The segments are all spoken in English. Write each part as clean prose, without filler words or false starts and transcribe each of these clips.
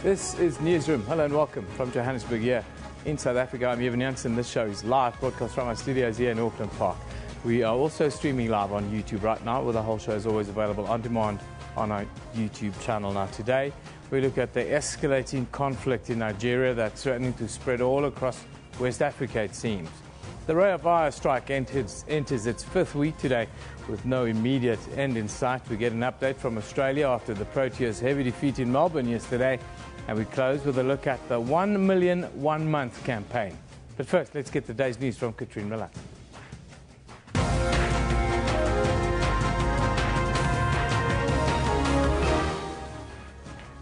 This is Newsroom. Hello and welcome from Johannesburg here in South Africa. I'm Evan Jansen. This show is live broadcast from our studios here in Auckland Park. We are also streaming live on YouTube right now, where the whole show is always available on demand on our YouTube channel. Now today we look at the escalating conflict in Nigeria that's threatening to spread all across West Africa, it seems. The Royal Fire strike enters its fifth week today with no immediate end in sight. We get an update from Australia after the Proteas' heavy defeat in Melbourne yesterday. And we close with a look at the 1 million 1 month campaign. But first, let's get the day's news from Katrine Miller.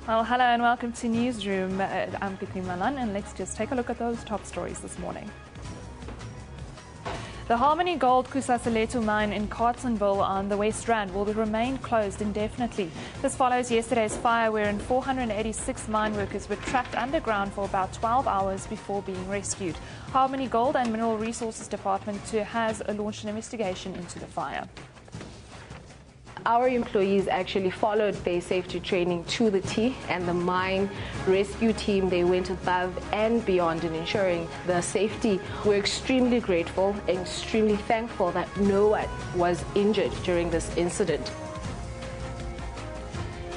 Well, hello and welcome to Newsroom. I'm Katrine Miller, and let's just take a look at those top stories this morning. The Harmony Gold Kusaseletu mine in Carletonville on the West Rand will remain closed indefinitely. This follows yesterday's fire wherein 486 mine workers were trapped underground for about 12 hours before being rescued. Harmony Gold and Mineral Resources Department has launched an investigation into the fire. Our employees actually followed their safety training to the T, and the mine rescue team, they went above and beyond in ensuring the safety. We're extremely grateful and extremely thankful that no one was injured during this incident.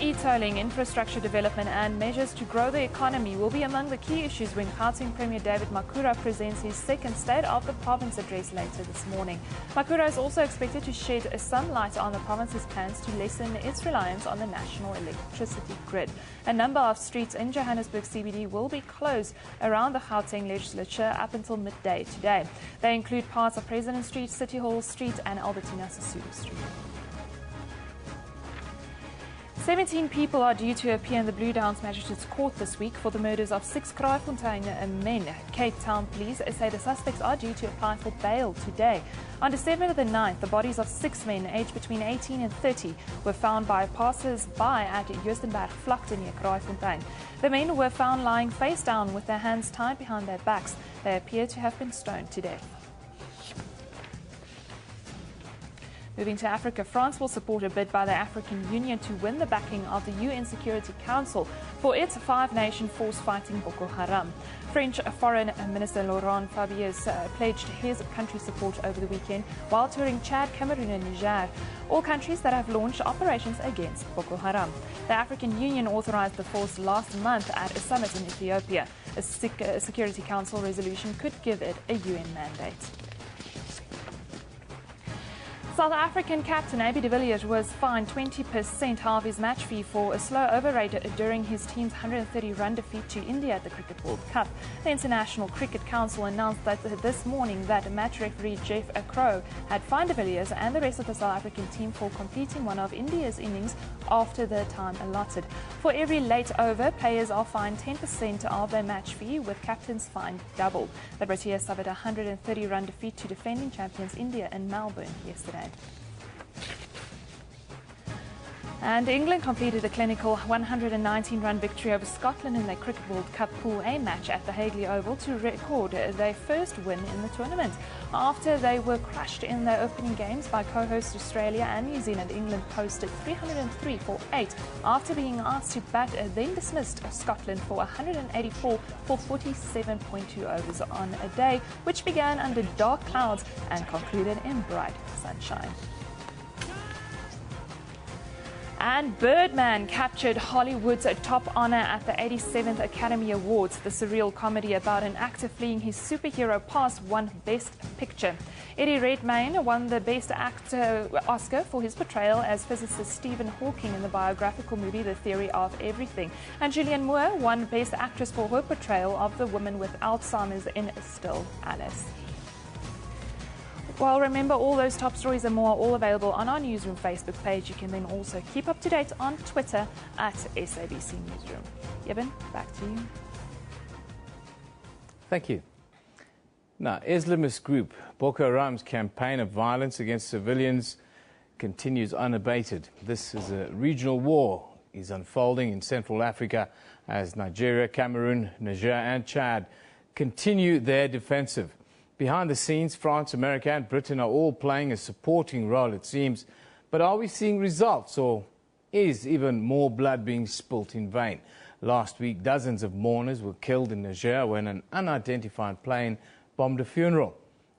E-tolling, infrastructure development and measures to grow the economy will be among the key issues when Gauteng Premier David Makhura presents his second State of the Province address later this morning. Makhura is also expected to shed some light on the province's plans to lessen its reliance on the national electricity grid. A number of streets in Johannesburg CBD will be closed around the Gauteng legislature up until midday today. They include parts of President Street, City Hall Street and Albertina Sisulu Street. 17 people are due to appear in the Blue Downs Magistrates Court this week for the murders of 6 Kraaifontein men. Cape Town police say the suspects are due to apply for bail today. On December the 9th, the bodies of 6 men aged between 18 and 30 were found by passers-by at Joostenberg Vlakte near Kraaifontein. The men were found lying face down with their hands tied behind their backs. They appear to have been stoned to death. Moving to Africa, France will support a bid by the African Union to win the backing of the UN Security Council for its 5-nation force fighting Boko Haram. French Foreign Minister Laurent Fabius pledged his country's support over the weekend while touring Chad, Cameroon and Niger, all countries that have launched operations against Boko Haram. The African Union authorized the force last month at a summit in Ethiopia. A Security Council resolution could give it a UN mandate. South African captain Abby de Villiers was fined 20% of his match fee for a slow overrate during his team's 130-run defeat to India at the Cricket World Cup. The International Cricket Council announced that this morning that match referee Jeff Crow had fined de Villiers and the rest of the South African team for completing one of India's innings after the time allotted. For every late over, players are fined 10% of their match fee, with captains fined double. The Proteas suffered a 130-run defeat to defending champions India in Melbourne yesterday. And England completed a clinical 119-run victory over Scotland in their Cricket World Cup Pool A match at the Hagley Oval to record their first win in the tournament. After they were crushed in their opening games by co-host Australia and New Zealand, England posted 303 for 8 after being asked to bat, then dismissed Scotland for 184 for 47.2 overs on a day which began under dark clouds and concluded in bright sunshine. And Birdman captured Hollywood's top honor at the 87th Academy Awards. The surreal comedy about an actor fleeing his superhero past won Best Picture. Eddie Redmayne won the Best Actor Oscar for his portrayal as physicist Stephen Hawking in the biographical movie The Theory of Everything. And Julianne Moore won Best Actress for her portrayal of the woman with Alzheimer's in Still Alice. Well, remember, all those top stories and more are all available on our Newsroom Facebook page. You can then also keep up to date on Twitter at SABC Newsroom. Eben, back to you. Thank you. Now, Islamist group Boko Haram's campaign of violence against civilians continues unabated. This is a regional war is unfolding in Central Africa as Nigeria, Cameroon, Niger and Chad continue their defensive. Behind the scenes, France, America and Britain are all playing a supporting role, it seems. But are we seeing results, or is even more blood being spilt in vain? Last week, dozens of mourners were killed in Niger when an unidentified plane bombed a funeral.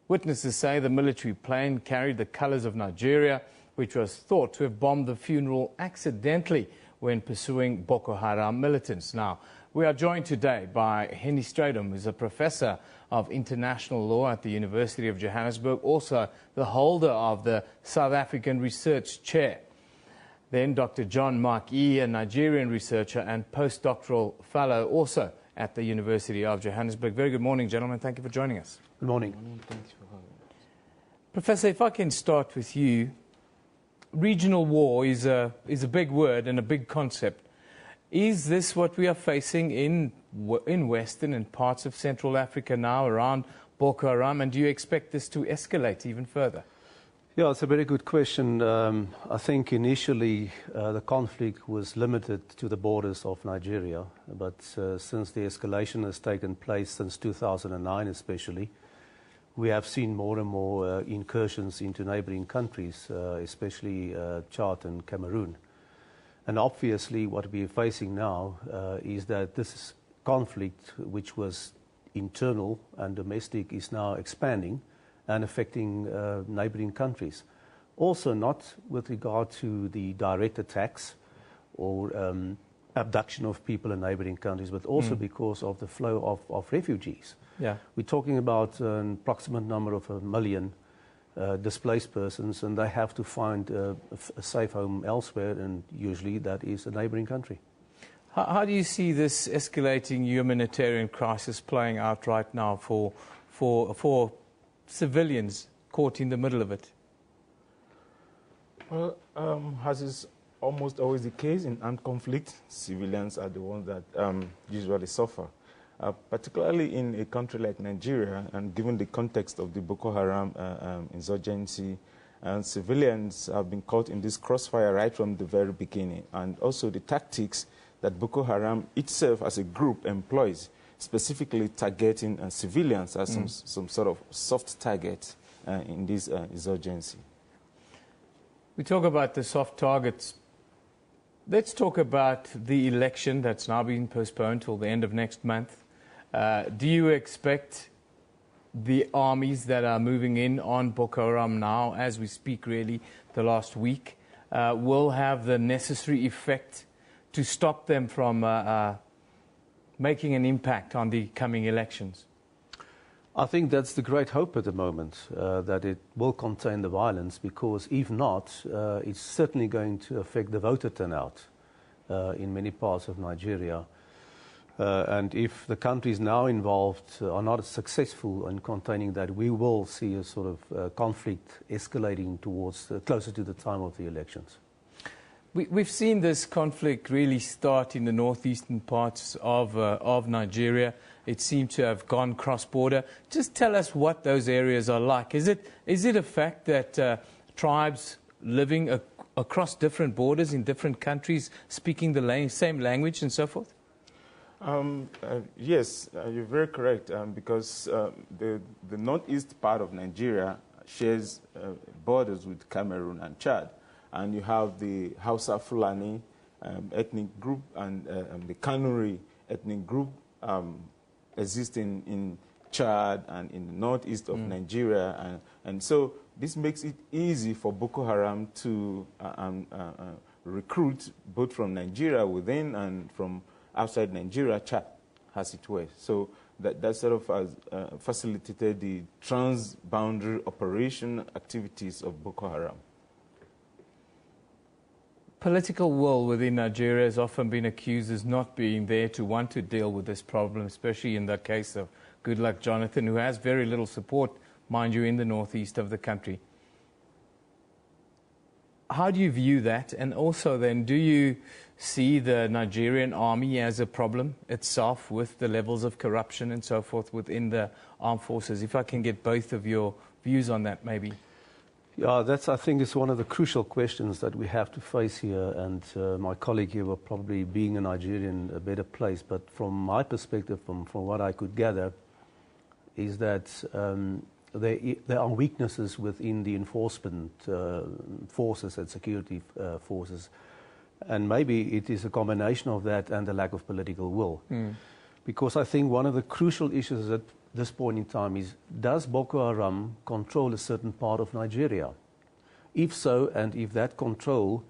Witnesses say the military plane carried the colors of Nigeria, which was thought to have bombed the funeral accidentally when pursuing Boko Haram militants. Now, we are joined today by Henny Stradom, who's a professor of international law at the University of Johannesburg, also the holder of the South African Research Chair. Then Dr. John Mark E., a Nigerian researcher and postdoctoral fellow also at the University of Johannesburg. Very good morning, gentlemen. Thank you for joining us. Good morning. Thanks for having us. Professor, if I can start with you, regional war is a big word and a big concept. Is this what we are facing in Western and parts of Central Africa now around Boko Haram, and do you expect this to escalate even further? Yeah, it's a very good question. I think initially the conflict was limited to the borders of Nigeria, but since the escalation has taken place since 2009 especially, we have seen more and more incursions into neighboring countries, especially Chad and Cameroon. And obviously what we are facing now is that this conflict, which was internal and domestic, is now expanding and affecting neighboring countries. Also not with regard to the direct attacks or abduction of people in neighboring countries, but also because of the flow of refugees. Yeah. We're talking about an approximate number of 1 million displaced persons, and they have to find a safe home elsewhere, and usually that is a neighboring country. How do you see this escalating humanitarian crisis playing out right now for civilians caught in the middle of it? Well, as is almost always the case in armed conflict, civilians are the ones that usually suffer. Particularly in a country like Nigeria, and given the context of the Boko Haram insurgency, and civilians have been caught in this crossfire right from the very beginning, and also the tactics that Boko Haram itself as a group employs, specifically targeting civilians as some sort of soft target in this insurgency. We talk about the soft targets. Let's talk about the election that's now been postponed till the end of next month. Do you expect the armies that are moving in on Boko Haram now, as we speak really, the last week, will have the necessary effect to stop them from making an impact on the coming elections? I think that's the great hope at the moment, that it will contain the violence, because if not, it's certainly going to affect the voter turnout in many parts of Nigeria. And if the countries now involved are not successful in containing that, we will see a sort of conflict escalating towards closer to the time of the elections. We've seen this conflict really start in the northeastern parts of Nigeria. It seemed to have gone cross-border. Just tell us what those areas are like. Is it a fact that tribes living across different borders in different countries, speaking the same language and so forth? Yes, you're very correct, because the northeast part of Nigeria shares borders with Cameroon and Chad. And you have the Hausa Fulani ethnic group and the Kanuri ethnic group existing in Chad and in the northeast of Nigeria. And so this makes it easy for Boko Haram to recruit both from Nigeria within and from outside Nigeria, Chad, as it were. So that sort of has facilitated the trans-boundary operation activities of Boko Haram. Political will within Nigeria has often been accused as not being there to want to deal with this problem, especially in the case of Goodluck Jonathan, who has very little support, mind you, in the northeast of the country. How do you view that? And also then, do you see the Nigerian army as a problem itself with the levels of corruption and so forth within the armed forces? If I can get both of your views on that, maybe. Yeah, I think, is one of the crucial questions that we have to face here, and my colleague here will probably, being a Nigerian, a better place. But from my perspective, from what I could gather, is that there are weaknesses within the enforcement forces and security forces. And maybe it is a combination of that and the lack of political will. Because I think one of the crucial issues at this point in time is, does Boko Haram control a certain part of Nigeria? If so, and if that control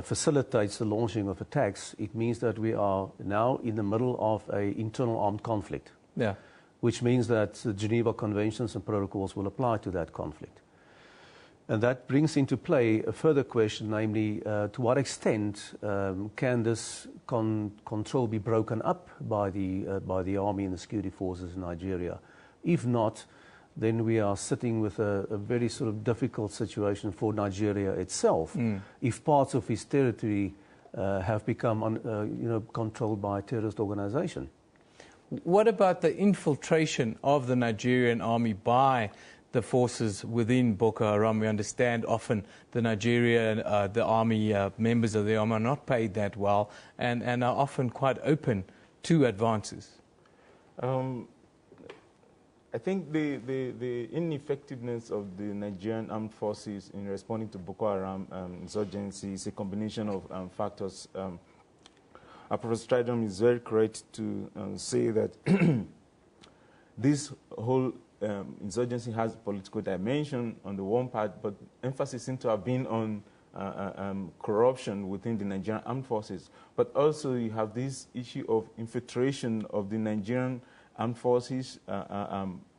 facilitates the launching of attacks, it means that we are now in the middle of an internal armed conflict. Yeah. Which means that the Geneva Conventions and protocols will apply to that conflict. And that brings into play a further question, namely, to what extent can this control be broken up by the army and the security forces in Nigeria? If not, then we are sitting with a very sort of difficult situation for Nigeria itself, if parts of its territory have become controlled by a terrorist organization. What about the infiltration of the Nigerian army by the forces within Boko Haram? We understand often the army members of the army are not paid that well and are often quite open to advances. I think the ineffectiveness of the Nigerian armed forces in responding to Boko Haram insurgency is a combination of factors. Professor Stridham is very correct to say that this whole insurgency has a political dimension on the one part, but emphasis seems to have been on corruption within the Nigerian armed forces. But also you have this issue of infiltration of the Nigerian armed forces.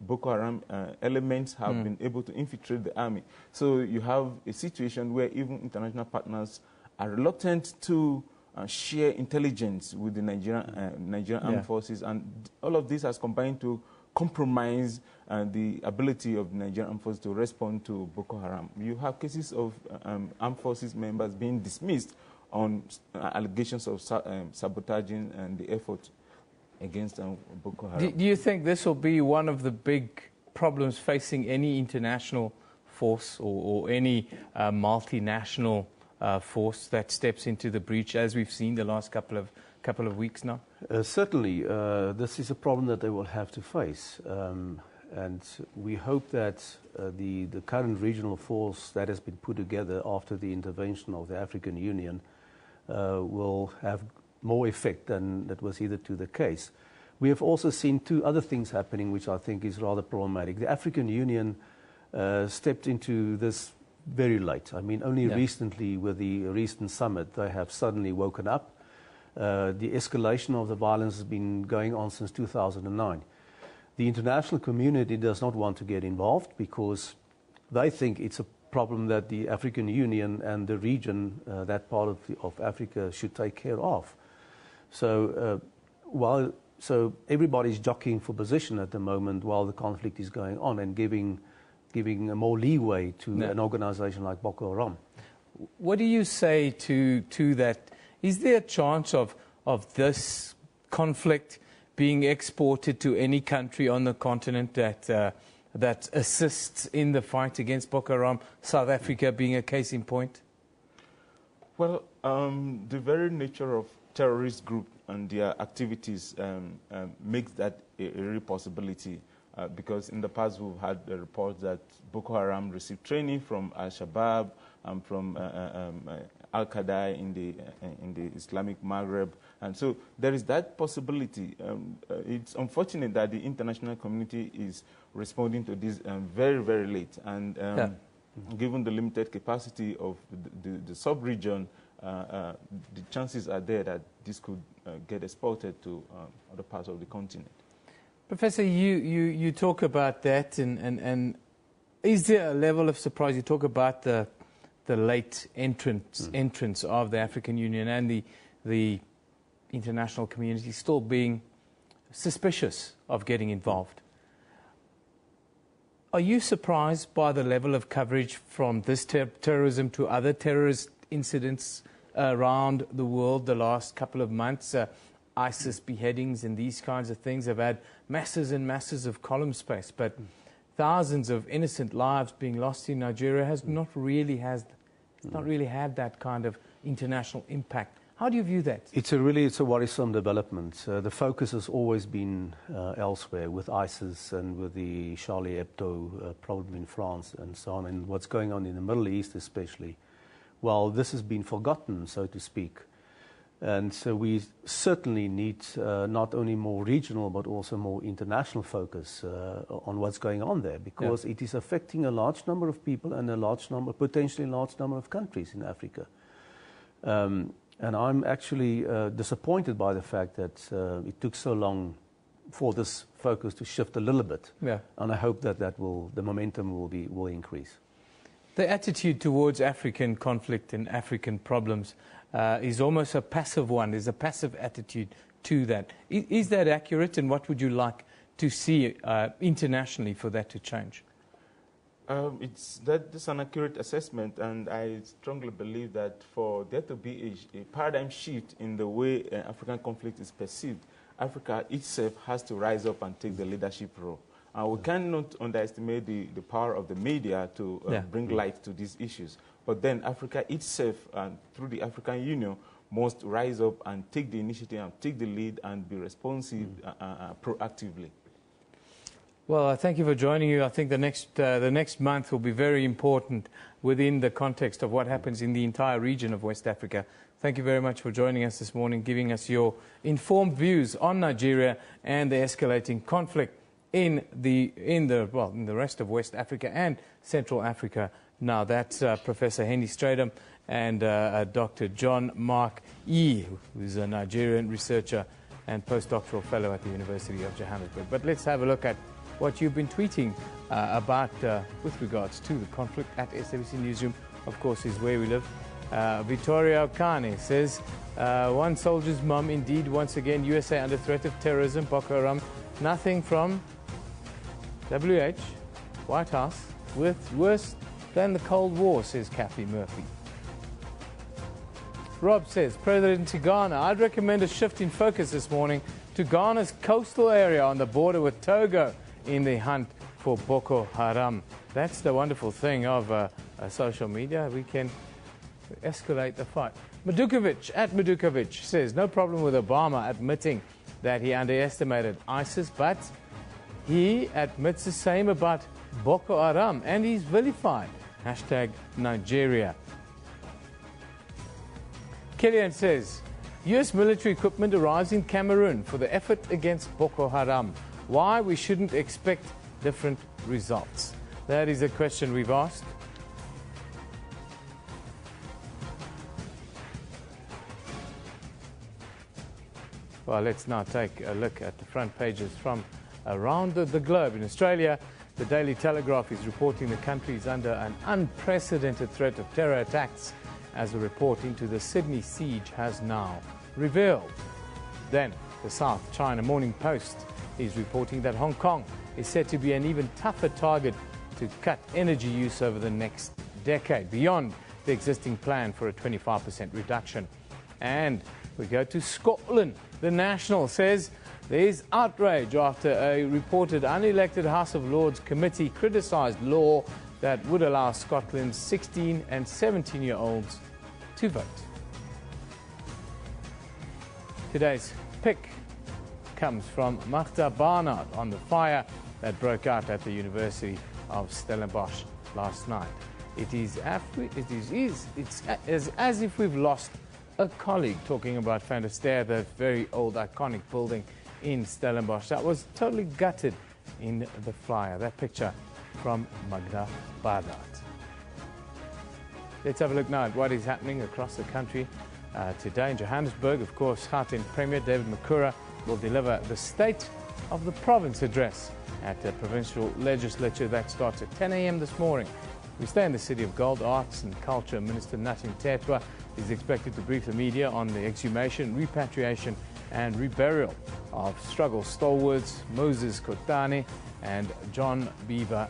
Boko Haram elements have been able to infiltrate the army. So you have a situation where even international partners are reluctant to share intelligence with the Nigerian armed forces, and all of this has combined to compromise the ability of the Nigerian armed forces to respond to Boko Haram. You have cases of armed forces members being dismissed on allegations of sabotaging and the effort against Boko Haram. Do you think this will be one of the big problems facing any international force or any multinational force that steps into the breach, as we've seen the last couple of weeks now? Certainly, this is a problem that they will have to face. And we hope that the current regional force that has been put together after the intervention of the African Union will have more effect than that was hitherto the case. We have also seen two other things happening, which I think is rather problematic. The African Union stepped into this very late. I mean, only recently, with the recent summit, they have suddenly woken up. The escalation of the violence has been going on since 2009. The international community does not want to get involved because they think it's a problem that the African Union and the region, that part of Africa, should take care of. So so everybody's jockeying for position at the moment while the conflict is going on and giving more leeway to an organization like Boko Haram. What do you say to that? Is there a chance of this conflict being exported to any country on the continent that assists in the fight against Boko Haram, South Africa being a case in point? Well, the very nature of terrorist group and their activities makes that a real possibility. Because in the past we've had the reports that Boko Haram received training from Al-Shabaab and from Al-Qaeda in the Islamic Maghreb, and so there is that possibility. It's unfortunate that the international community is responding to this very, very late, and given the limited capacity of the sub-region, the chances are there that this could get exported to other parts of the continent. Professor, you talk about that, and is there a level of surprise? You talk about the late entrance of the African Union and the international community still being suspicious of getting involved. Are you surprised by the level of coverage from this terrorism to other terrorist incidents around the world the last couple of months? ISIS beheadings and these kinds of things have had masses and masses of column space, but thousands of innocent lives being lost in Nigeria has not really had that kind of international impact. How do you view that? It's a worrisome development. The focus has always been elsewhere, with ISIS and with the Charlie Hebdo problem in France and so on, and what's going on in the Middle East especially, while this has been forgotten, so to speak. And so we certainly need not only more regional but also more international focus on what's going on there, because it is affecting a large number of people and potentially a large number of countries in Africa. And I'm actually disappointed by the fact that it took so long for this focus to shift a little bit. And I hope that the momentum will increase. The attitude towards African conflict and African problems is almost a passive one. There's a passive attitude to that. Is that accurate, and what would you like to see internationally for that to change? That's an accurate assessment, and I strongly believe that for there to be a paradigm shift in the way African conflict is perceived, Africa itself has to rise up and take the leadership role. We cannot underestimate the power of the media to bring light to these issues. But then Africa itself, through the African Union, must rise up and take the initiative and take the lead and be responsive proactively. Well, thank you for joining you. I think the next month will be very important within the context of what happens in the entire region of West Africa. Thank you very much for joining us this morning, giving us your informed views on Nigeria and the escalating conflict in the rest of West Africa and Central Africa. Now, that's Professor Henny Stradom and Dr. John Mark E., who's a Nigerian researcher and postdoctoral fellow at the University of Johannesburg. But let's have a look at what you've been tweeting about with regards to the conflict at SABC Newsroom. Of course, is where we live. Victoria Okane says, one soldier's mum, indeed, once again, USA under threat of terrorism, Boko Haram. Nothing from WH, White House, worse than the Cold War, says Kathy Murphy. Rob says, President to Ghana, I'd recommend a shift in focus this morning to Ghana's coastal area on the border with Togo in the hunt for Boko Haram. That's the wonderful thing of social media. We can escalate the fight. Madukovic, at Madukovic, says, no problem with Obama admitting that he underestimated ISIS, but he admits the same about Boko Haram, and he's vilified. Hashtag Nigeria. Killian says, US military equipment arrives in Cameroon for the effort against Boko Haram. Why we shouldn't expect different results? That is a question we've asked. Well, let's now take a look at the front pages from around the globe. In Australia, the Daily Telegraph is reporting the country is under an unprecedented threat of terror attacks, as a report into the Sydney siege has now revealed. Then, the South China Morning Post is reporting that Hong Kong is set to be an even tougher target to cut energy use over the next decade, beyond the existing plan for a 25% reduction. And we go to Scotland. The National says there is outrage after a reported unelected House of Lords committee criticised law that would allow Scotland's 16 and 17-year-olds to vote. Today's pick comes from Magda Barnard on the fire that broke out at the University of Stellenbosch last night. It's as if we've lost a colleague, talking about Van der Ster, the very old iconic building in Stellenbosch that was totally gutted in the fire. That picture from Magda Barnard. Let's have a look now at what is happening across the country today. In Johannesburg, of course, Gauteng Premier David Makura will deliver the State of the Province address at the Provincial Legislature. That starts at 10 a.m. this morning. We stay in the City of Gold. Arts and Culture Minister Natin Tetwa is expected to brief the media on the exhumation, repatriation and reburial of struggle stalwarts Moses Kotane and John Beaver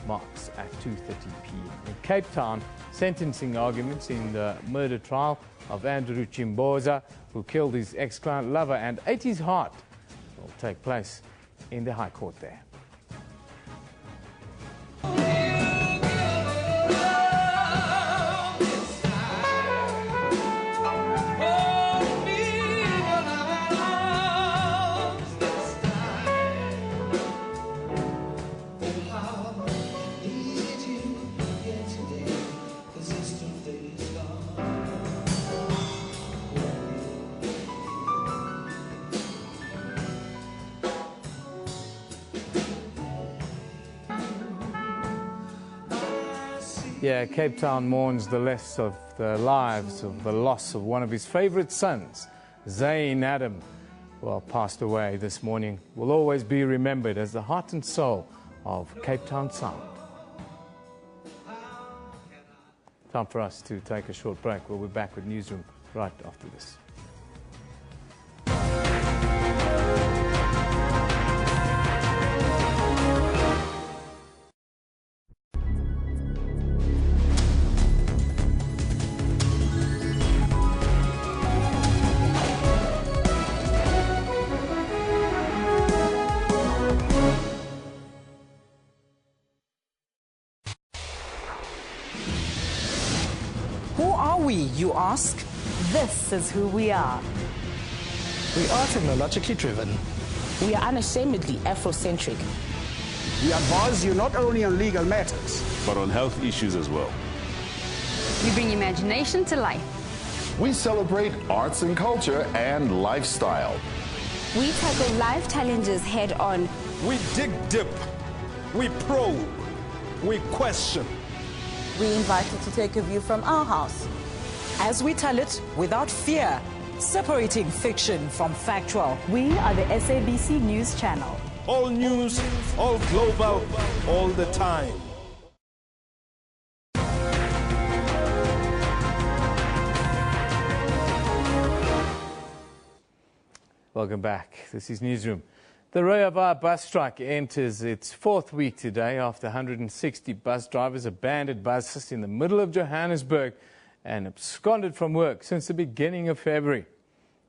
Marks at 2:30 p.m. In Cape Town, sentencing arguments in the murder trial of Andrew Chimboza, who killed his ex-client lover and ate his heart, will take place in the High Court there. Need you again today, 'cause it's 2 days gone. Yeah, Cape Town mourns the loss of one of his favourite sons, Zayn Adam, well, passed away this morning. Will always be remembered as the heart and soul of Cape Town sound. Time for us to take a short break. We'll be back with Newsroom right after this. Who are we, you ask? This is who we are. We are technologically driven. We are unashamedly Afrocentric. We advise you not only on legal matters, but on health issues as well. We bring imagination to life. We celebrate arts and culture and lifestyle. We tackle life challenges head on. We dig deep. We probe. We question. We invite you to take a view from our house, as we tell it without fear, separating fiction from factual. We are the SABC News Channel. All news, all global, all the time. Welcome back. This is Newsroom. The Royal bus strike enters its fourth week today after 160 bus drivers abandoned buses in the middle of Johannesburg and absconded from work since the beginning of February.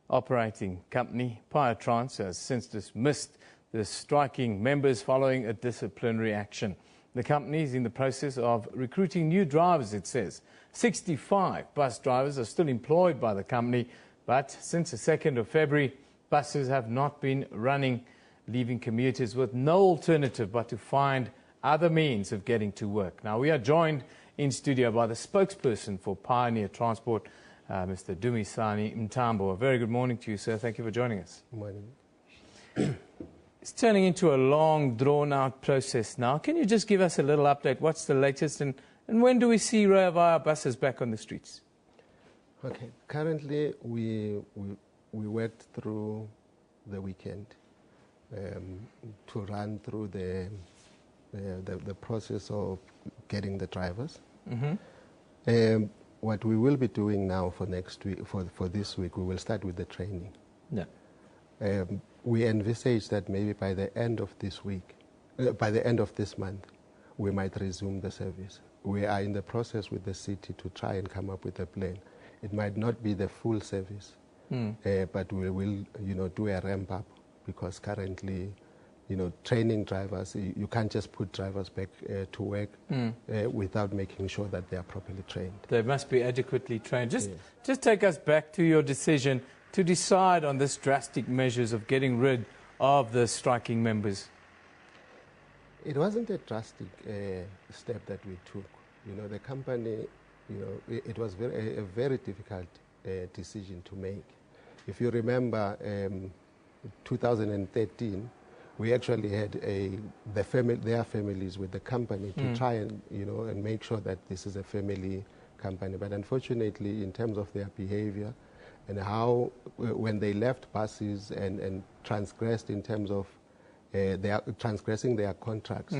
Operating company Trans has since dismissed the striking members following a disciplinary action. The company is in the process of recruiting new drivers, it says. 65 bus drivers are still employed by the company, but since the 2nd of February, buses have not been running, leaving commuters with no alternative but to find other means of getting to work. Now, we are joined in studio by the spokesperson for Pioneer Transport, Mr. Dumisani Mtambo. A very good morning to you, sir. Thank you for joining us. Good morning. It's turning into a long, drawn-out process now. Can you just give us a little update? What's the latest, and when do we see Royal buses back on the streets? Okay. Currently, we worked through the weekend to run through the process of getting the drivers. Mm-hmm. What we will be doing now for next week, for this week, we will start with the training. Yeah. We envisage that maybe by the end of this week, by the end of this month, we might resume the service. We are in the process with the city to try and come up with a plan. It might not be the full service, but we will, do a ramp up, because currently, training drivers, you can't just put drivers back to work without making sure that they are properly trained. They must be adequately trained. Just take us back to your decision to decide on this drastic measures of getting rid of the striking members. It wasn't a drastic step that we took. The company, it was a very difficult decision to make. If you remember, 2013, we actually had their families with the company to try and and make sure that this is a family company. But unfortunately, in terms of their behavior and how when they left buses and transgressed in terms of transgressing their contracts,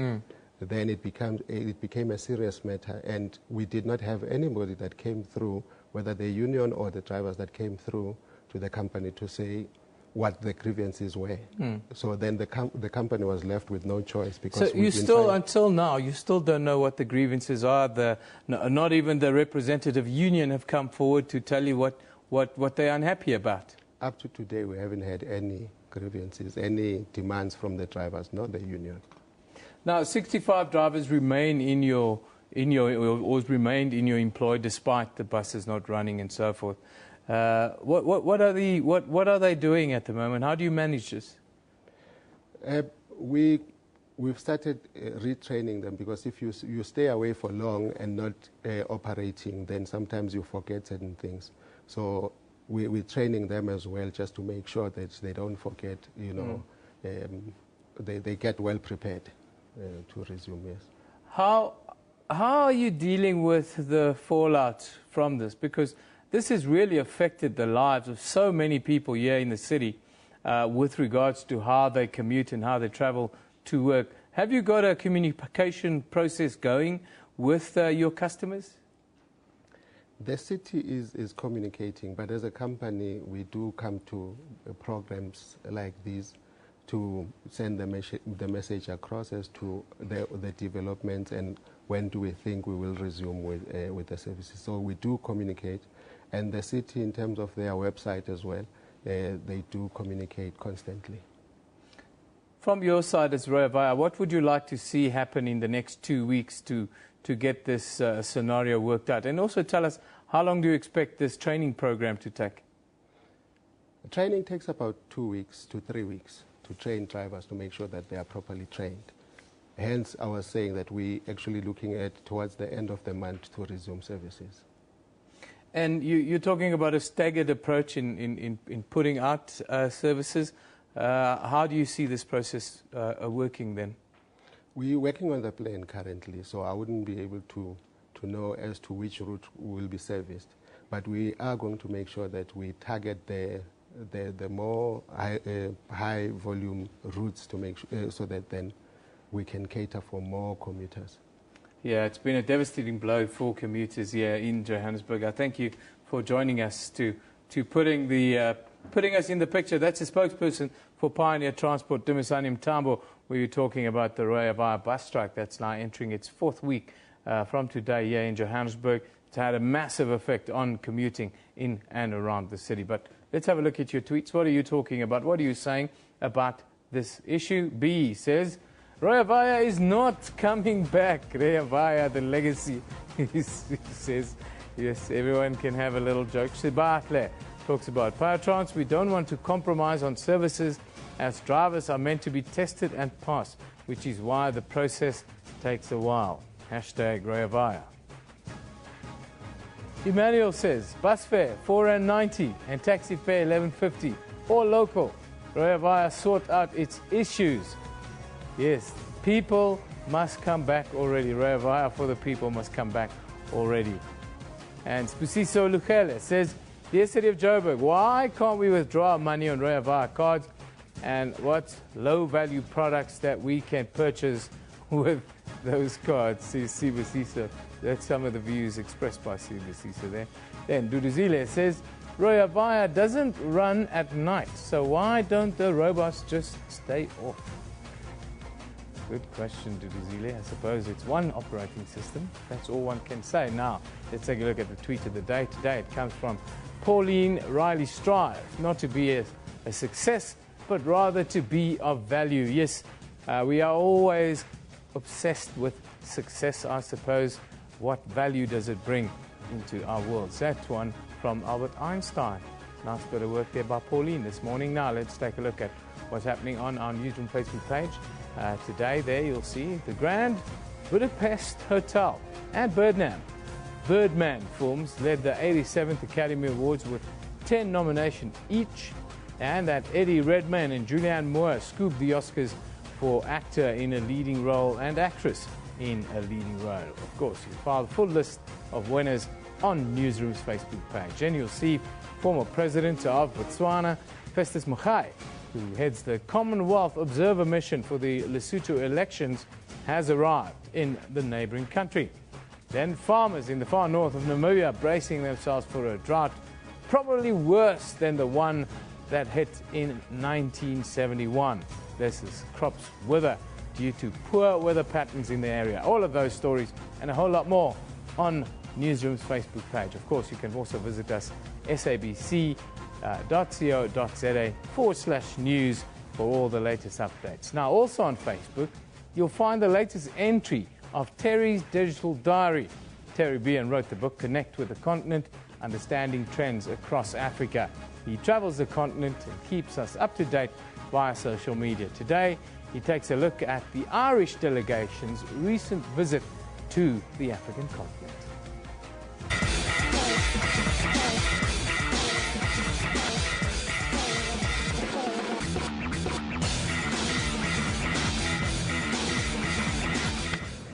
then it became a serious matter, and we did not have anybody that came through, whether the union or the drivers that came through to the company to say what the grievances were. So then the company was left with no choice. Because so you still, until now, you still don't know what the grievances are. Not even the representative union have come forward to tell you what they're unhappy about. Up to today, we haven't had any grievances, any demands from the drivers, not the union. Now, 65 drivers remained in your employ despite the buses not running and so forth. What are they doing at the moment? How do you manage this? We've started retraining them, because if you stay away for long and not operating, then sometimes you forget certain things. So we're training them as well, just to make sure that they don't forget. They get well prepared to resume. Yes. how are you dealing with the fallout from this? Because this has really affected the lives of so many people here in the city with regards to how they commute and how they travel to work. Have you got a communication process going with your customers? The city is communicating, but as a company, we do come to programs like these to send the message across as to the developments and when do we think we will resume with the services. So we do communicate, and the city, in terms of their website as well, they do communicate constantly. From your side as Roya Vaya, what would you like to see happen in the next 2 weeks to get this scenario worked out? And also tell us, how long do you expect this training program to take? The training takes about 2 weeks to 3 weeks to train drivers to make sure that they are properly trained. Hence, I was saying that we actually looking at towards the end of the month to resume services. And you're talking about a staggered approach in putting out services. How do you see this process working then? We're working on the plan currently, so I wouldn't be able to know as to which route will be serviced. But we are going to make sure that we target the more high volume routes to make so that then we can cater for more commuters. Yeah, it's been a devastating blow for commuters here in Johannesburg. I thank you for joining us to putting us in the picture. That's a spokesperson for Pioneer Transport, Dumisani Mtambo. We were talking about the Roya Vaya bus strike that's now entering its 4th week from today here in Johannesburg. It's had a massive effect on commuting in and around the city. But let's have a look at your tweets. What are you talking about? What are you saying about this issue? B says, Roya Vaya is not coming back. Roya Vaya, the legacy. He says, yes, everyone can have a little joke. Sibahle talks about Paratrans. We don't want to compromise on services as drivers are meant to be tested and passed, which is why the process takes a while. Hashtag Roya Vaya. Emmanuel says, bus fare R4.90 and taxi fare R11.50, all local. Roya Vaya sort out its issues. Yes, people must come back already. Roya Vaya for the people must come back already. And Spusiso Luchele says, dear City of Joburg, why can't we withdraw money on Roya Vaya cards? And what low-value products that we can purchase with those cards? See, Sibusisa. That's some of the views expressed by Sibusisa there. Then Duduzile says, Roya Vaya doesn't run at night, so why don't the robots just stay off? Good question, Duduzile. I suppose it's one operating system. That's all one can say. Now, let's take a look at the tweet of the day. Today it comes from Pauline Riley Strive, not to be a success, but rather to be of value. Yes, we are always obsessed with success, I suppose. What value does it bring into our world? That one from Albert Einstein. Nice bit of work there by Pauline this morning. Now let's take a look at what's happening on our Newsroom Facebook page. Today there you'll see the Grand Budapest Hotel and Birdman films led the 87th Academy Awards with 10 nominations each, and that Eddie Redmayne and Julianne Moore scooped the Oscars for actor in a leading role and actress in a leading role. Of course, you'll find the full list of winners on Newsroom's Facebook page. And you'll see former President of Botswana, Festus Mogae, who heads the Commonwealth Observer Mission for the Lesotho elections, has arrived in the neighboring country. Then farmers in the far north of Namibia bracing themselves for a drought probably worse than the one that hit in 1971. This is crops wither due to poor weather patterns in the area. All of those stories and a whole lot more on Newsroom's Facebook page. Of course, you can also visit us sabc.co.za/news for all the latest updates. Now, also on Facebook, you'll find the latest entry of Terry's digital diary. Terry Bean wrote the book Connect with the Continent, Understanding Trends Across Africa. He travels the continent and keeps us up to date via social media. Today, he takes a look at the Irish delegation's recent visit to the African continent.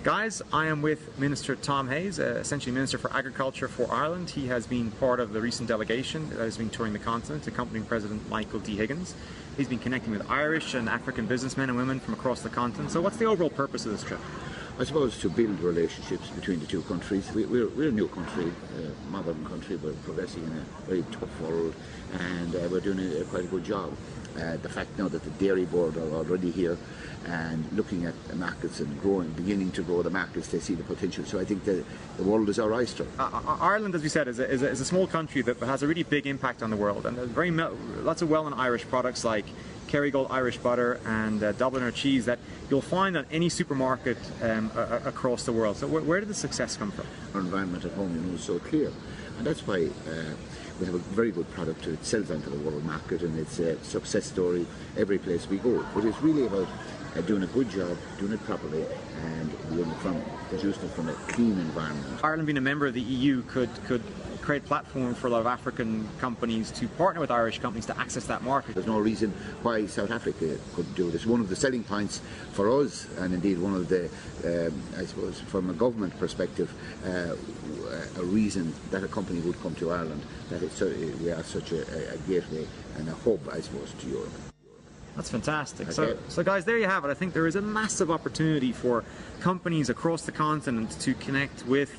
Guys, I am with Minister Tom Hayes, essentially Minister for Agriculture for Ireland. He has been part of the recent delegation that has been touring the continent, accompanying President Michael D. Higgins. He's been connecting with Irish and African businessmen and women from across the continent. So what's the overall purpose of this trip? I suppose to build relationships between the two countries. We're a new country, a modern country. We're progressing in a very tough world, and we're doing quite a good job. The fact now that the Dairy Board are already here and looking at the markets and beginning to grow the markets, they see the potential. So I think the world is our oyster. Ireland, as we said, is a small country that has a really big impact on the world, and there's lots of well-known Irish products like Kerrygold Irish butter and Dubliner cheese that you'll find at any supermarket across the world. So where did the success come from? Our environment at home, is so clear, and that's why we have a very good product. It sells onto the world market, and it's a success story every place we go. But it's really about doing a good job, doing it properly, and producing it from a clean environment. Ireland, being a member of the EU, could create a platform for a lot of African companies to partner with Irish companies to access that market. There's no reason why South Africa couldn't do this. One of the selling points for us, and indeed one of the, I suppose, from a government perspective, a reason that a company would come to Ireland, that we are such a gateway and a hub, I suppose, to Europe. That's fantastic. Okay. So guys, there you have it. I think there is a massive opportunity for companies across the continent to connect with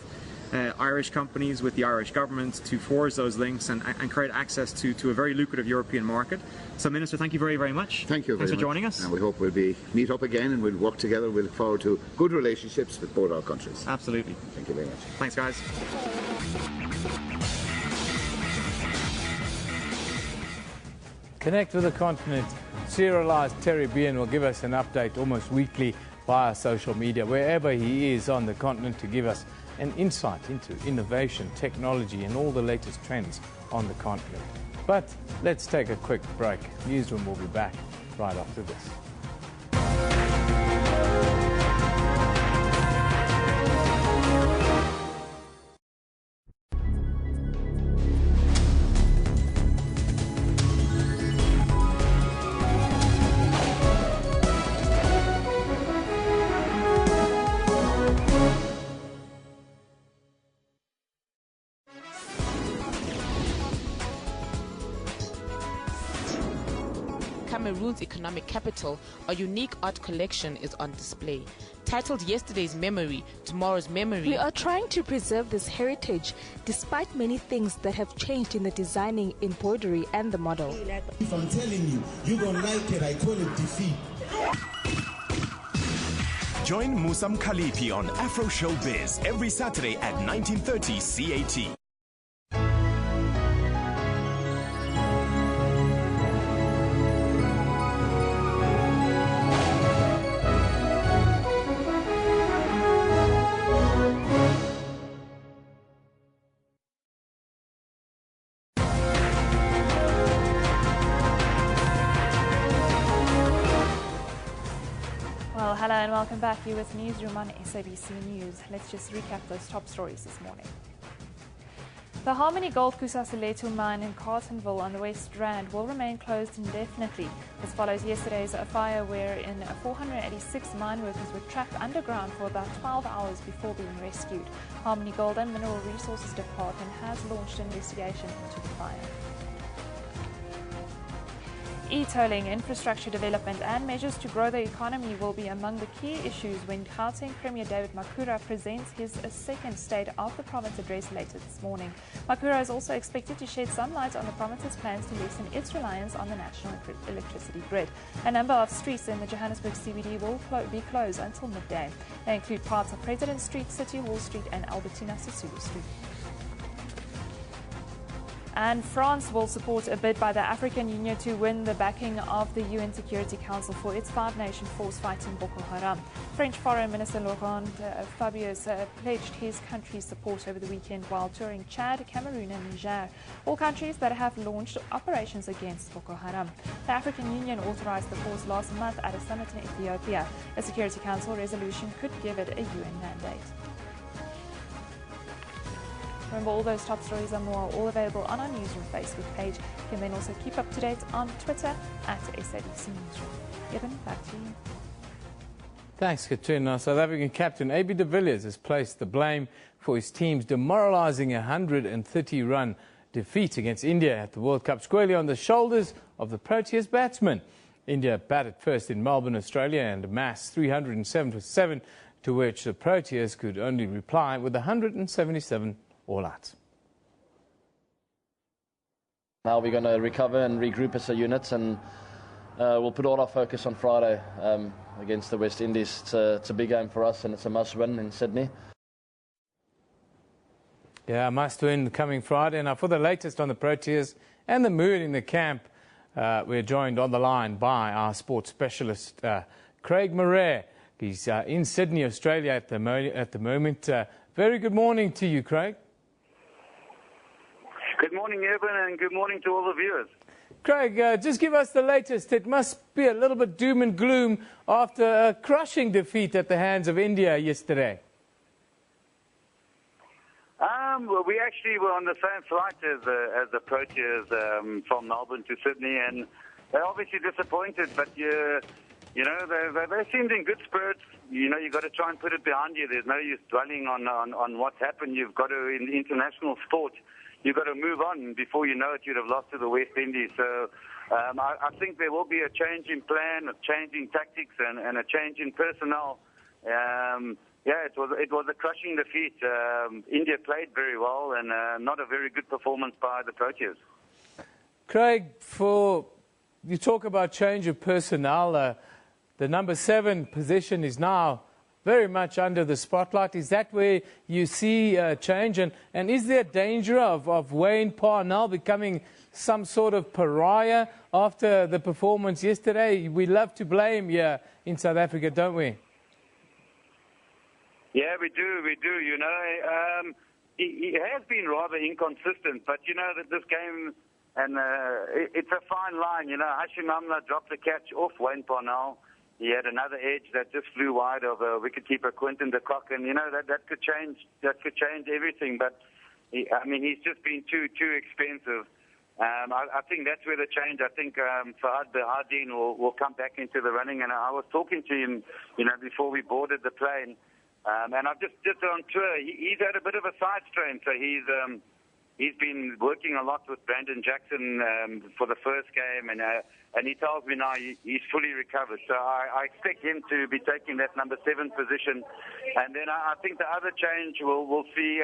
Irish companies, with the Irish government, to forge those links and create access to a very lucrative European market. So, Minister, thank you very, very much. Thank you very much. Thanks for joining us. And we hope we'll meet up again and we'll work together. We look forward to good relationships with both our countries. Absolutely. Thank you very much. Thanks, guys. Connect with the continent. Serialized Terry Bean will give us an update almost weekly via social media, wherever he is on the continent, to give us an insight into innovation, technology, and all the latest trends on the continent. But let's take a quick break. Newsroom will be back right after this. Cameroon's economic capital, a unique art collection is on display. Titled Yesterday's Memory, Tomorrow's Memory. We are trying to preserve this heritage despite many things that have changed in the designing, embroidery and the model. If I'm telling you, you don't like it, I call it defeat. Join Musam Khalifi on Afro Showbiz every Saturday at 19:30 CAT. Well, hello and welcome back. You're with Newsroom on SABC News. Let's just recap those top stories this morning. The Harmony Gold Kusasilethu mine in Carletonville on the West Rand will remain closed indefinitely. This follows yesterday's fire wherein 486 mine workers were trapped underground for about 12 hours before being rescued. Harmony Gold and Mineral Resources Department has launched an investigation into the fire. E-tolling, infrastructure development and measures to grow the economy will be among the key issues when Gauteng Premier David Makhura presents his second State of the Province address later this morning. Makhura is also expected to shed some light on the province's plans to lessen its reliance on the national electricity grid. A number of streets in the Johannesburg CBD will be closed until midday. They include parts of President Street, City Hall Street and Albertina Sisulu Street. And France will support a bid by the African Union to win the backing of the UN Security Council for its five-nation force fighting Boko Haram. French Foreign Minister Laurent Fabius pledged his country's support over the weekend while touring Chad, Cameroon and Niger, all countries that have launched operations against Boko Haram. The African Union authorized the force last month at a summit in Ethiopia. A Security Council resolution could give it a UN mandate. Remember, all those top stories and more are all available on our Newsroom Facebook page. You can then also keep up to date on Twitter at SABC Newsroom. Evan, back to you. Thanks, Katrina. South African captain AB de Villiers has placed the blame for his team's demoralising 130-run defeat against India at the World Cup squarely on the shoulders of the Proteas batsmen. India batted first in Melbourne, Australia, and amassed 307 for 7, to which the Proteas could only reply with 177 all-out. Now we're going to recover and regroup as a unit, and we'll put all our focus on Friday against the West Indies. It's a big game for us, and it's a must-win in Sydney. Yeah, must-win coming Friday. Now, for the latest on the Proteas and the mood in the camp, we're joined on the line by our sports specialist, Craig Murray. He's in Sydney, Australia at the moment. Very good morning to you, Craig. Good morning, Evan, and good morning to all the viewers. Craig, just give us the latest. It must be a little bit doom and gloom after a crushing defeat at the hands of India yesterday. Well, we actually were on the same flight as the Proteas from Melbourne to Sydney, and they're obviously disappointed, but you know, they seemed in good spirits. You know, you've got to try and put it behind you. There's no use dwelling on what's happened. You've got to, in international sport, you've got to move on. Before you know it, you'd have lost to the West Indies. So I think there will be a change in plan, a change in tactics, and a change in personnel. Yeah, it was a crushing defeat. India played very well, and not a very good performance by the Proteas. Craig, you talk about change of personnel. The number 7 position is now very much under the spotlight. Is that where you see change? And is there danger of Wayne Parnell becoming some sort of pariah after the performance yesterday? We love to blame here in South Africa, don't we? Yeah, we do. You know, he has been rather inconsistent, but you know that this game, and it's a fine line. You know, Hashim Amla dropped the catch off Wayne Parnell. He had another edge that just flew wide of wicketkeeper Quinton de Kock, and you know that could change everything. But he's just been too expensive. I think that's where the change. I think Fahad Behardien will come back into the running, and I was talking to him, you know, before we boarded the plane. And I've just on tour. He's had a bit of a side strain, so he's been working a lot with Brandon Jackson for the first game, and he tells me now he's fully recovered. So I expect him to be taking that number 7 position, and then I think the other change we'll see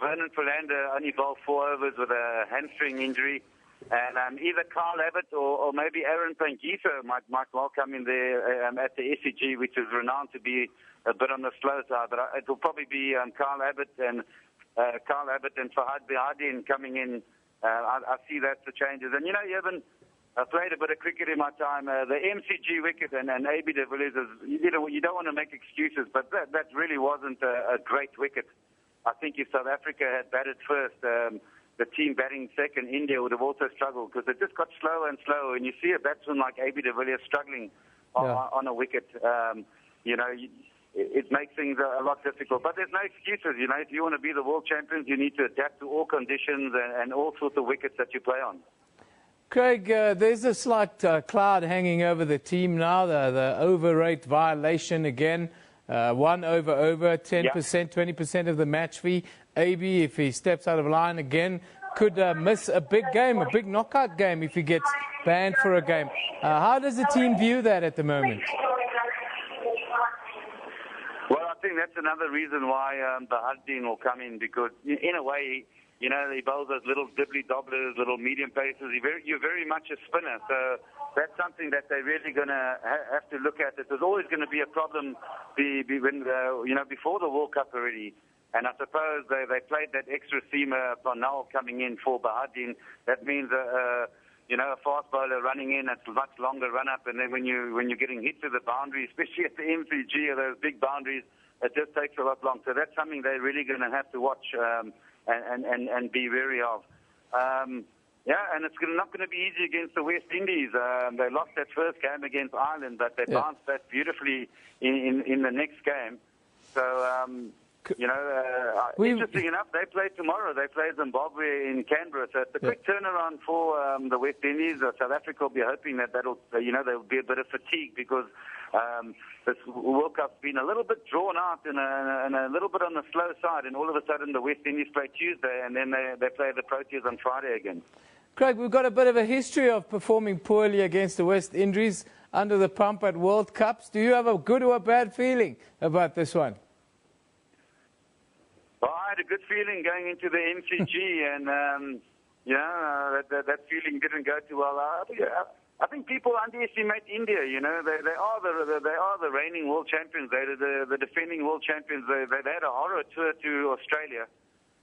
Vernon Philander only bowled 4 overs with a hamstring injury. And either Carl Abbott or maybe Aaron Pangisa might well come in there at the SCG, which is renowned to be a bit on the slow side. But it will probably be Carl Abbott and Fahad Behardien coming in. I see that's the changes. And you know, I played a bit of cricket in my time. The MCG wicket and AB de Villiers, you don't want to make excuses, but that really wasn't a great wicket. I think if South Africa had batted first, the team batting second, India would have also struggled because it just got slower and slower. And you see a batsman like AB de Villiers struggling on a wicket. You know, it makes things a lot difficult. But there's no excuses. You know, if you want to be the world champions, you need to adapt to all conditions and all sorts of wickets that you play on. Craig, there's a slight cloud hanging over the team now, the over rate violation again. 1 over, 10%, 20% of the match fee. AB, if he steps out of line again, could miss a big game, a big knockout game if he gets banned for a game. How does the team view that at the moment? Well, I think that's another reason why Behardien will come in, because in a way, you know, he bowls those little dibbly-dobblers, little medium paces. You're very much a spinner, so that's something that they're really going to have to look at. There's always going to be a problem before the World Cup already. And I suppose they played that extra seamer Parnell coming in for Behardien. That means a fast bowler running in, it's a much longer run-up, and then when you're getting hit to the boundary, especially at the MCG or those big boundaries, it just takes a lot longer. So that's something they're really going to have to watch and be wary of. And it's not going to be easy against the West Indies. They lost that first game against Ireland, but they bounced back beautifully in the next game. So, You know, interesting enough, they play tomorrow. They play Zimbabwe in Canberra. So it's a quick turnaround for the West Indies. South Africa will be hoping that there'll be a bit of fatigue because this World Cup's been a little bit drawn out and a little bit on the slow side. And all of a sudden, the West Indies play Tuesday, and then they play the Proteas on Friday again. Craig, we've got a bit of a history of performing poorly against the West Indies under the pump at World Cups. Do you have a good or a bad feeling about this one? Well, I had a good feeling going into the MCG, and that feeling didn't go too well. I think people underestimate India. You know, they are the reigning world champions. They're the defending world champions. They had a horror tour to Australia,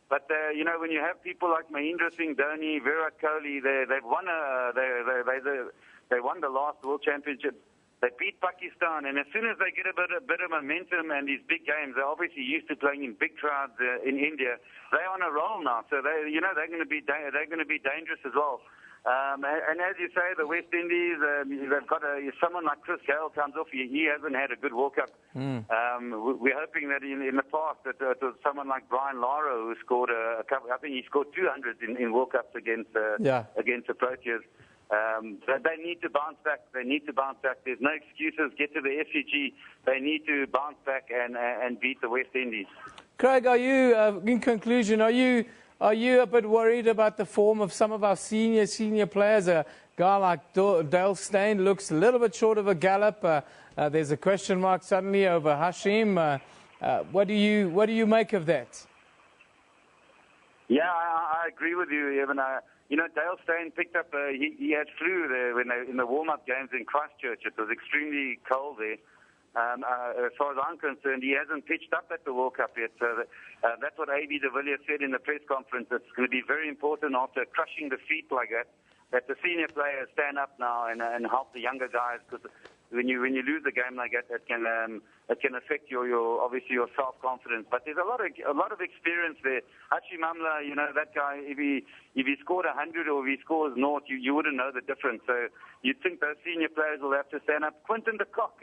but you know, when you have people like Mahendra Singh Dhoni, Virat Kohli, they won the last world championship. They beat Pakistan, and as soon as they get a bit of momentum and these big games, they're obviously used to playing in big crowds in India. They're on a roll now, so they're going to be dangerous as well. And as you say, the West Indies, they've got someone like Chris Gale comes off. He hasn't had a good World Cup. We're hoping that in the past that it was someone like Brian Lara who scored a couple. I think he scored 200 in World Cups against the Proteas. They need to bounce back. There's no excuses. Get to the SCG. They need to bounce back and beat the West Indies. Craig, are you, in conclusion, are you a bit worried about the form of some of our senior players? A guy like Dale Steyn looks a little bit short of a gallop. There's a question mark suddenly over Hashim. What do you make of that? Yeah, I agree with you, Evan. You know, Dale Steyn picked up, he had flu there in the warm-up games in Christchurch. It was extremely cold there. As far as I'm concerned, he hasn't pitched up at the World Cup yet. So that's what A.B. de Villiers said in the press conference. It's going to be very important after crushing defeat like that the senior players stand up now and help the younger guys, because when you lose a game like that, it can affect your obviously your self-confidence. But there's a lot of experience there. Hashim Amla, you know, that guy, if he scored 100 or if he scores naught, you wouldn't know the difference. So you'd think those senior players will have to stand up. Quinton de Kock,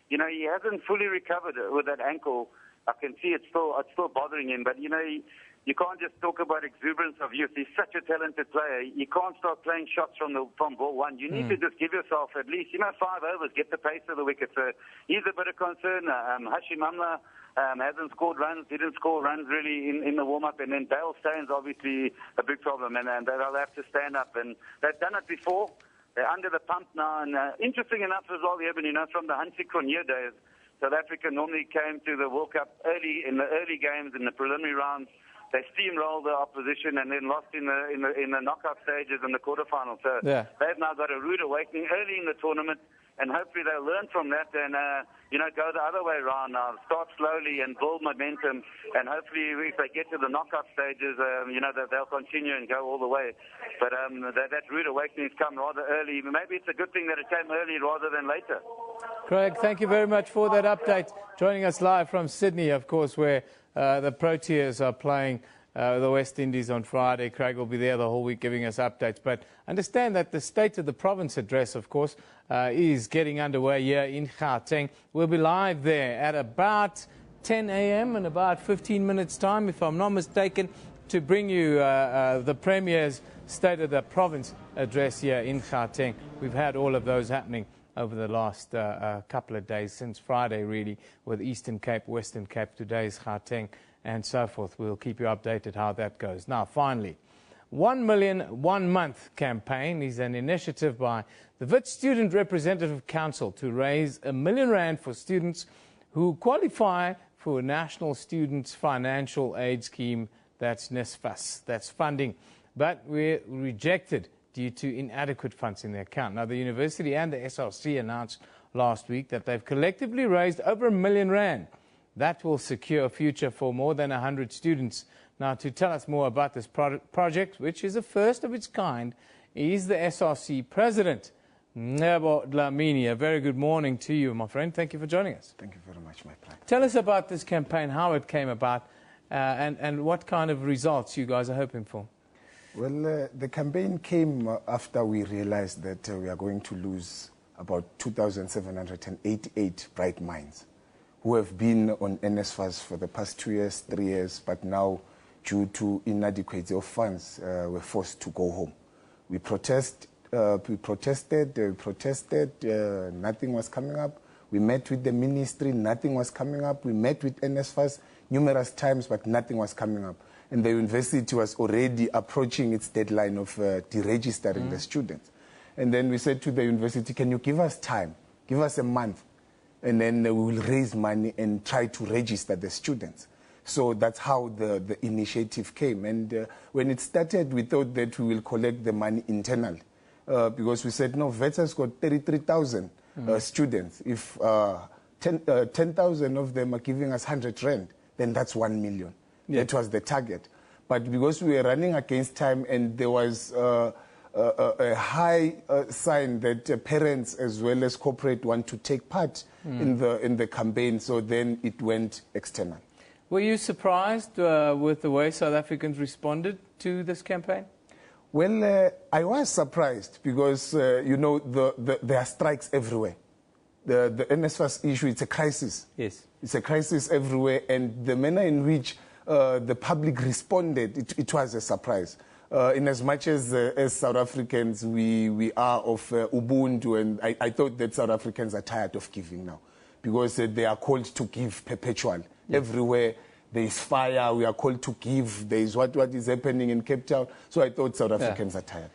you know, he hasn't fully recovered with that ankle. I can see it's still bothering him. But you know, you can't just talk about exuberance of youth. He's such a talented player. You can't start playing shots from ball one. You need to just give yourself at least, 5 overs, get the pace of the wicket. So he's a bit of concern. Hashim Amla hasn't scored runs. He didn't score runs really in the warm-up. And then Dale Steyn's obviously a big problem. And they'll have to stand up. And they've done it before. They're under the pump now. And interesting enough as well, Eben, you know, from the Hansie Cronje days, South Africa normally came to the World Cup in the early games, in the preliminary rounds. They steamrolled the opposition and then lost in the knockout stages and the quarterfinals. So they've now got a rude awakening early in the tournament, and hopefully they'll learn from that and go the other way around now. Start slowly and build momentum, and hopefully if they get to the knockout stages, that they'll continue and go all the way. But that rude awakening's come rather early. Maybe it's a good thing that it came early rather than later. Craig, thank you very much for that update. Joining us live from Sydney, of course, where the Proteas are playing the West Indies on Friday. Craig will be there the whole week giving us updates. But understand that the State of the Province address, of course, is getting underway here in Gauteng. We'll be live there at about 10 a.m. in about 15 minutes' time, if I'm not mistaken, to bring you the Premier's State of the Province address here in Gauteng. We've had all of those happening over the last couple of days, since Friday really, with Eastern Cape, Western Cape, today's Gauteng, and so forth. We'll keep you updated how that goes. Now, finally, 1 Million 1 Month campaign is an initiative by the Wits Student Representative Council to raise R1 million for students who qualify for a National Students Financial Aid Scheme, that's NSFAS, that's funding, but we're rejected due to inadequate funds in the account. Now, the university and the SRC announced last week that they've collectively raised over R1 million. That will secure a future for more than 100 students. Now, to tell us more about this project, which is the first of its kind, is the SRC President, Nebo Dlamini. A very good morning to you, my friend. Thank you for joining us. Thank you very much, my friend. Tell us about this campaign, how it came about, and what kind of results you guys are hoping for. Well, the campaign came after we realized that we are going to lose about 2,788 bright minds who have been on NSFAS for the past 2 years, 3 years, but now, due to inadequacy of funds, were forced to go home. We protested, nothing was coming up. We met with the ministry, nothing was coming up. We met with NSFAS numerous times, but nothing was coming up. And the university was already approaching its deadline of deregistering the students. And then we said to the university, can you give us time? Give us a month. And then we will raise money and try to register the students. So that's how the initiative came. And when it started, we thought that we will collect the money internally. Because we said, no, VETS has got 33,000 students. If 10,000 of them are giving us 100 rand, then that's 1 million. Yeah. That was the target. But because we were running against time and there was a high sign that parents as well as corporate want to take part in the campaign, so then it went external. Were you surprised with the way South Africans responded to this campaign? Well, I was surprised because, you know, there are strikes everywhere. The NSFAS issue, it's a crisis. Yes. It's a crisis everywhere, and the manner in which the public responded, it was a surprise. In as much as South Africans, we are of Ubuntu, and I thought that South Africans are tired of giving now because they are called to give perpetual. Yes. Everywhere there is fire, we are called to give. There is what is happening in Cape Town. So I thought South Africans are tired.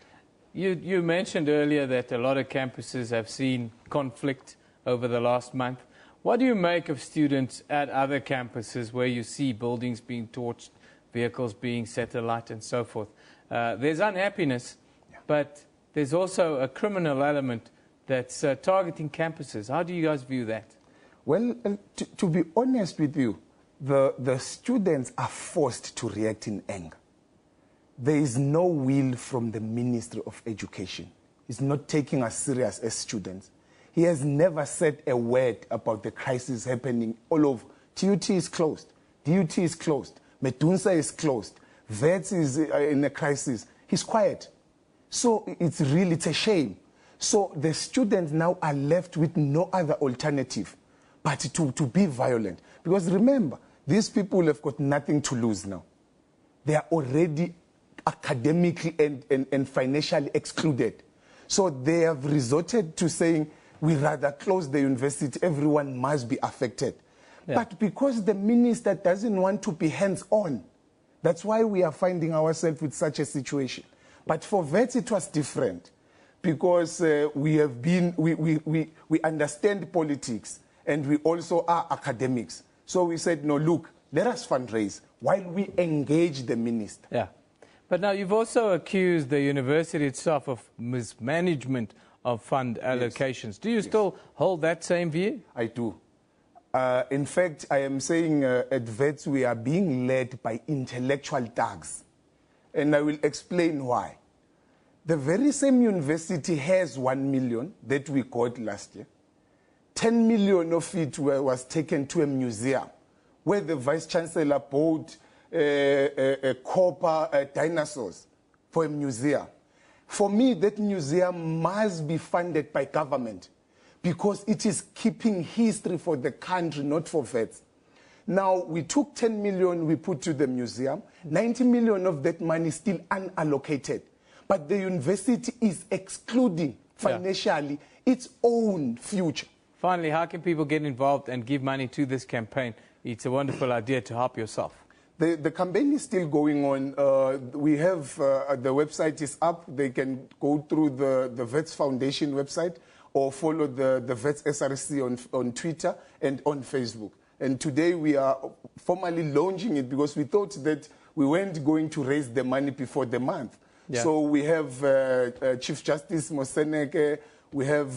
You mentioned earlier that a lot of campuses have seen conflict over the last month. What do you make of students at other campuses where you see buildings being torched, vehicles being set alight and so forth? There's unhappiness, but there's also a criminal element that's targeting campuses. How do you guys view that? Well, to be honest with you, the students are forced to react in anger. There is no will from the Ministry of Education. He's not taking us serious as students. He has never said a word about the crisis happening all over. TUT is closed. DUT is closed. Medunsa is closed. VETS is in a crisis. He's quiet. So it's a shame. So the students now are left with no other alternative but to be violent. Because remember, these people have got nothing to lose now. They are already academically and financially excluded. So they have resorted to saying, we rather close the university, everyone must be affected. Yeah. But because the minister doesn't want to be hands-on, that's why we are finding ourselves with such a situation. But for VETS, it was different because we understand politics and we also are academics. So we said, no, look, let us fundraise while we engage the minister. Yeah. But now you've also accused the university itself of mismanagement of fund allocations. Yes. Do you still hold that same view? I do. In fact, I am saying at VETS we are being led by intellectual thugs. And I will explain why. The very same university has 1 million that we got last year. 10 million of it was taken to a museum where the Vice-Chancellor bought copper dinosaurs for a museum. For me, that museum must be funded by government because it is keeping history for the country, not for VETS. Now, we took 10 million we put to the museum. 90 million of that money is still unallocated. But the university is excluding financially its own future. Finally, how can people get involved and give money to this campaign? It's a wonderful idea to help yourself. The campaign is still going on. We have, the website is up. They can go through the VETS Foundation website or follow the VETS SRC on Twitter and on Facebook. And today we are formally launching it because we thought that we weren't going to raise the money before the month. Yeah. So we have Chief Justice Moseneke, we have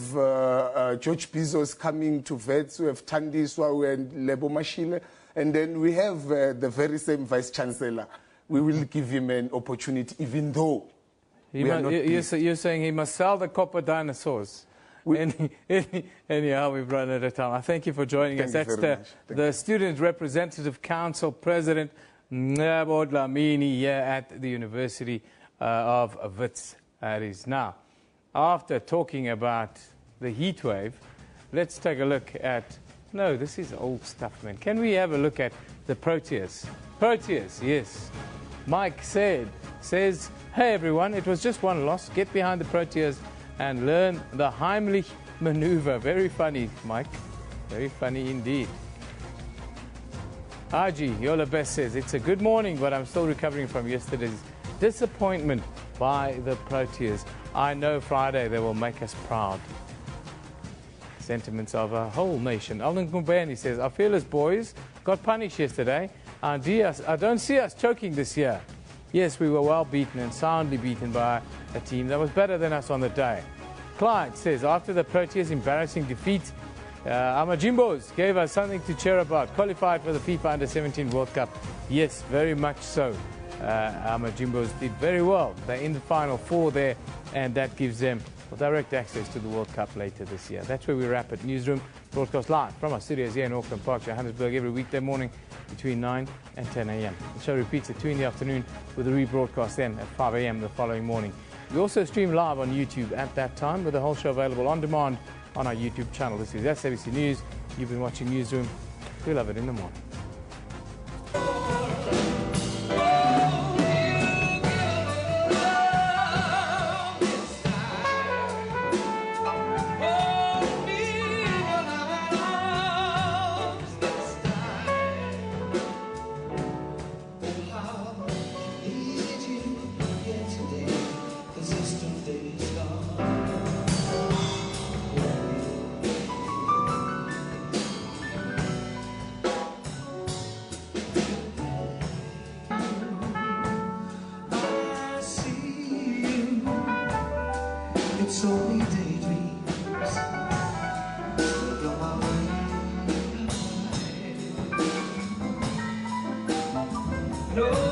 George Bezos coming to VETS, we have Tandiswa and Lebo Mashile. And then we have the very same Vice-Chancellor. We will give him an opportunity, even though you're saying he must sell the copper dinosaurs. Anyhow, we've run out of time. I thank you for joining us. That's the Student Representative Council President, Ngabo Dlamini, here at the University of Wits. That is now. After talking about the heat wave, let's take a look at No, this is old stuff, man. Can we have a look at the Proteas? Proteas, yes. Mike says, hey everyone, it was just one loss. Get behind the Proteas and learn the Heimlich maneuver. Very funny, Mike. Very funny indeed. Aji, Yola Best says, it's a good morning, but I'm still recovering from yesterday's disappointment by the Proteas. I know Friday they will make us proud. Sentiments of a whole nation. Alden Kumbani says, our fearless boys got punished yesterday. I don't see us choking this year. Yes, we were well beaten and soundly beaten by a team that was better than us on the day. Clyde says, after the Proteas' embarrassing defeat, our Jimbos gave us something to cheer about. Qualified for the FIFA Under-17 World Cup. Yes, very much so. Our Jimbos did very well. They're in the Final Four there, and that gives them direct access to the World Cup later this year. That's where we wrap it. Newsroom, broadcast live from our studios here in Auckland Park, Johannesburg, every weekday morning between 9 and 10 a.m. The show repeats at 2 in the afternoon with a rebroadcast then at 5 a.m. the following morning. We also stream live on YouTube at that time with the whole show available on demand on our YouTube channel. This is SABC News. You've been watching Newsroom. We love it in the morning. It's only daydreams that blow my way. No.